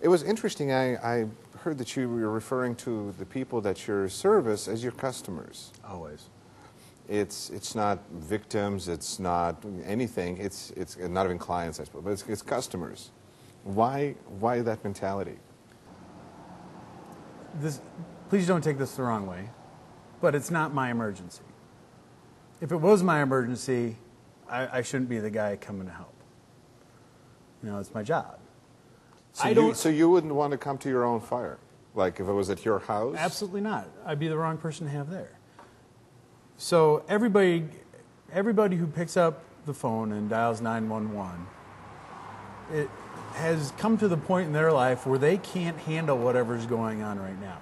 It was interesting. I heard that you were referring to the people that you service as your customers. Always. It's not victims. It's not anything. It's not even clients, I suppose, but it's customers. Why that mentality? Please don't take this the wrong way, but it's not my emergency. If it was my emergency, I shouldn't be the guy coming to help. You know, it's my job. So you wouldn't want to come to your own fire, like if it was at your house? Absolutely not. I'd be the wrong person to have there. So everybody who picks up the phone and dials 911, it has come to the point in their life where they can't handle whatever's going on right now.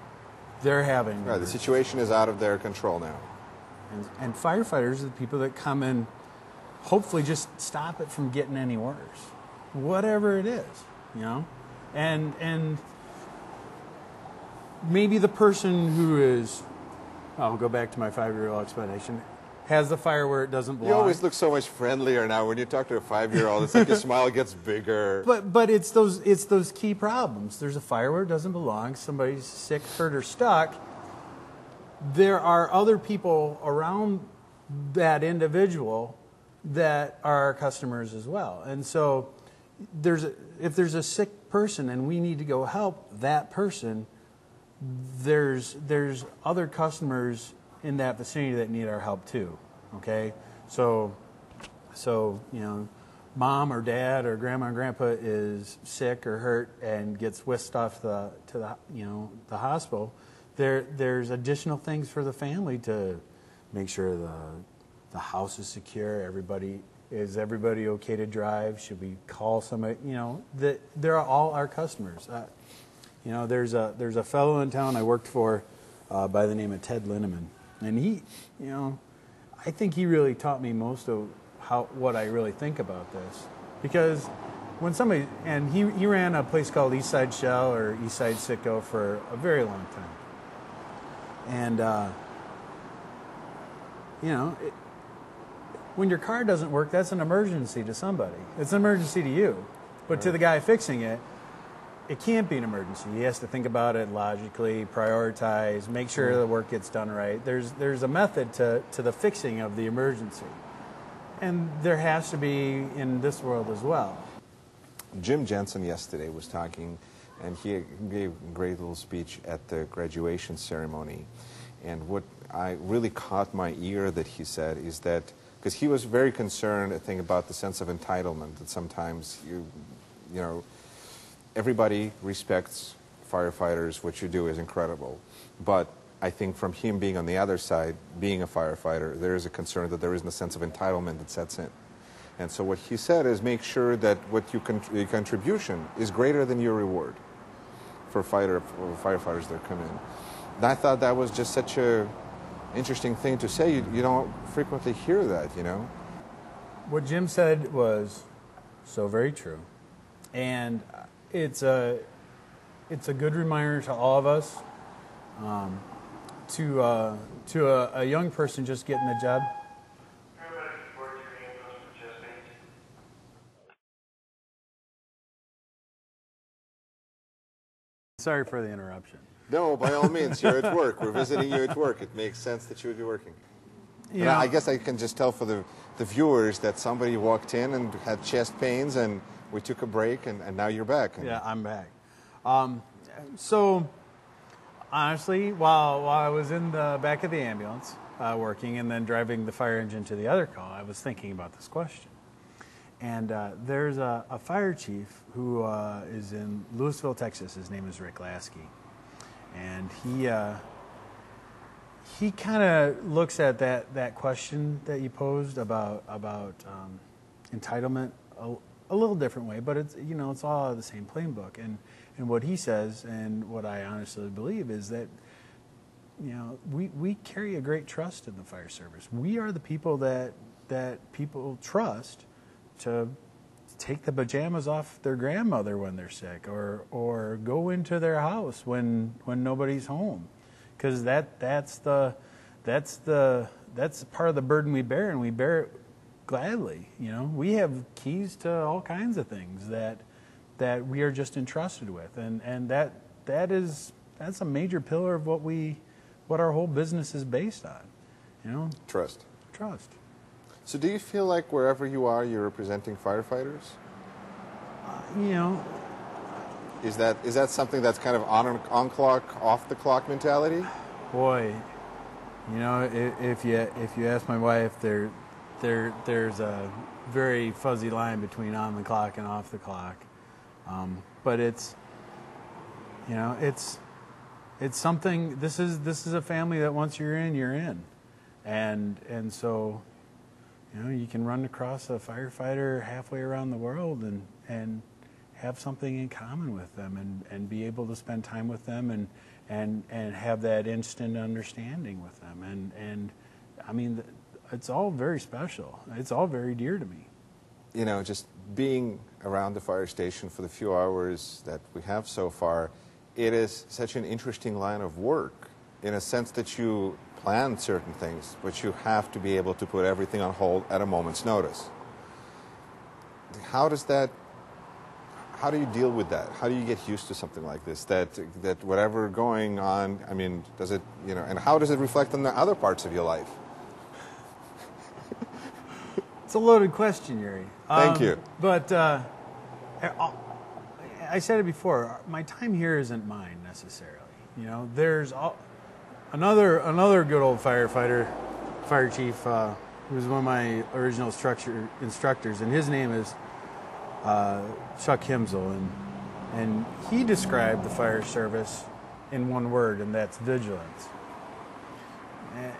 They're having... Right, the situation is out of their control now. And firefighters are the people that come and hopefully just stop it from getting any worse. Whatever it is, you know? And maybe the person who is... I'll go back to my 5-year-old explanation. Has the fire where it doesn't belong. You always look so much friendlier now when you talk to a 5-year-old. It's like your smile gets bigger. But it's those key problems. There's a fire where it doesn't belong. Somebody's sick, hurt, or stuck. There are other people around that individual that are our customers as well. And so if there's a sick person and we need to go help that person, there's other customers in that vicinity that need our help too. Okay, so you know, mom or dad or grandma and grandpa is sick or hurt and gets whisked off to the hospital. There's additional things for the family to make sure the house is secure. Is everybody okay to drive? Should we call somebody? You know, they're all our customers. You know, there's a fellow in town I worked for by the name of Ted Linneman, and he, you know, I think he really taught me most of what I really think about this, because when somebody, and he ran a place called Eastside Shell or Eastside Sitco for a very long time, and you know, when your car doesn't work, that's an emergency to somebody. It's an emergency to you, but to the guy fixing it, it can't be an emergency. He has to think about it logically, prioritize, make sure the work gets done right. There's a method to the fixing of the emergency. And there has to be in this world as well. Jim Jensen yesterday was talking, and he gave a great little speech at the graduation ceremony. And what I really caught my ear that he said is that, because he was very concerned, I think, about the sense of entitlement, that sometimes you know, everybody respects firefighters. What you do is incredible. But I think from him being on the other side, being a firefighter, there is a concern that there isn't a sense of entitlement that sets in. And so what he said is make sure that what your contribution is greater than your reward for firefighters that come in. And I thought that was just such a interesting thing to say. You don't frequently hear that, you know. What Jim said was so very true. And it's a good reminder to all of us, to a young person just getting the job. Sorry for the interruption. No, by all means, you're at work. We're visiting you at work. It makes sense that you would be working. Yeah. I guess I can just tell for the viewers that somebody walked in and had chest pains, and we took a break, and now you're back. Yeah, I'm back. So, honestly, while I was in the back of the ambulance working and then driving the fire engine to the other call, I was thinking about this question. And there's a fire chief who is in Lewisville, Texas. His name is Rick Lasky. And he kind of looks at that question that you posed about entitlement a little different way, but it's, you know, it's all out of the same plain book. And what he says, and what I honestly believe, is that, you know, we carry a great trust in the fire service. We are the people that people trust to take the pajamas off their grandmother when they're sick, or go into their house when nobody's home, because that's part of the burden we bear, and we bear it gladly. You know, we have keys to all kinds of things that that we are just entrusted with, and that's a major pillar of what our whole business is based on, you know. Trust. Trust. So do you feel like wherever you are, you're representing firefighters? You know, Is that something that's kind of on clock, off the clock mentality? boy, you know, if you ask my wife, there's a very fuzzy line between on the clock and off the clock, but it's, you know, it's something. This is a family that once you're in, and so, you know, you can run across a firefighter halfway around the world and have something in common with them and be able to spend time with them and have that instant understanding with them. And I mean, it's all very special. It's all very dear to me. You know, just being around the fire station for the few hours that we have so far, it is such an interesting line of work in a sense that you plan certain things, but you have to be able to put everything on hold at a moment's notice. How do you deal with that? How do you get used to something like this? That whatever going on, I mean, does it, you know, and how does it reflect on the other parts of your life? It's a loaded question, Yuri. Thank you. But I said it before. My time here isn't mine necessarily. You know, there's another good old firefighter, fire chief, who was one of my original instructors, and his name is Chuck Himsel, and he described the fire service in one word, and that's vigilance.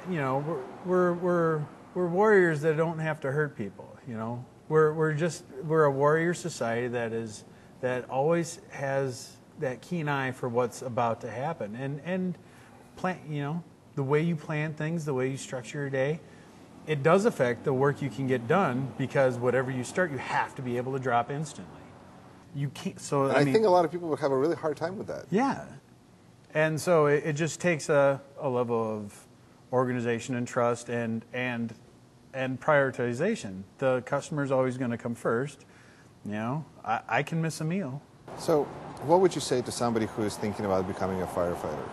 You know, we're warriors that don't have to hurt people. You know, we're a warrior society that always has that keen eye for what's about to happen, and plan. You know, the way you plan things, the way you structure your day, it does affect the work you can get done, because whatever you start, you have to be able to drop instantly. You can't. So I think a lot of people would have a really hard time with that. Yeah, and so it just takes a level of organization and trust and prioritization. The customer's always going to come first. You know, I can miss a meal. So, what would you say to somebody who is thinking about becoming a firefighter?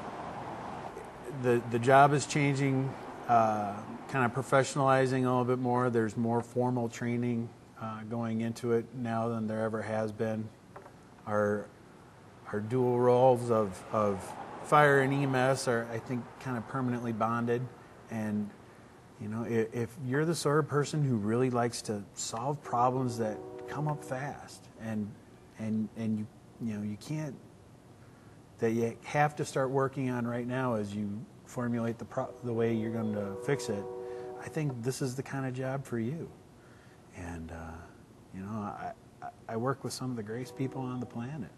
The job is changing, kind of professionalizing a little bit more. There's more formal training going into it now than there ever has been. Our dual roles of fire and EMS are, I think, kind of permanently bonded. And you know, if you're the sort of person who really likes to solve problems that come up fast, and you can't, that you have to start working on right now as you formulate the way you're going to fix it, I think this is the kind of job for you. And you know, I work with some of the greatest people on the planet.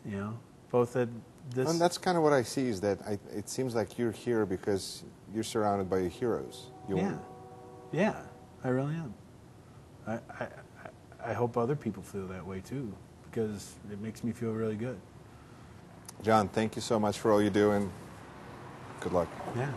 You know, both at this. And that's kind of what I see, is that it seems like you're here because you're surrounded by your heroes. Yeah, I really am. I hope other people feel that way too, because it makes me feel really good. John, thank you so much for all you do, and good luck. Yeah.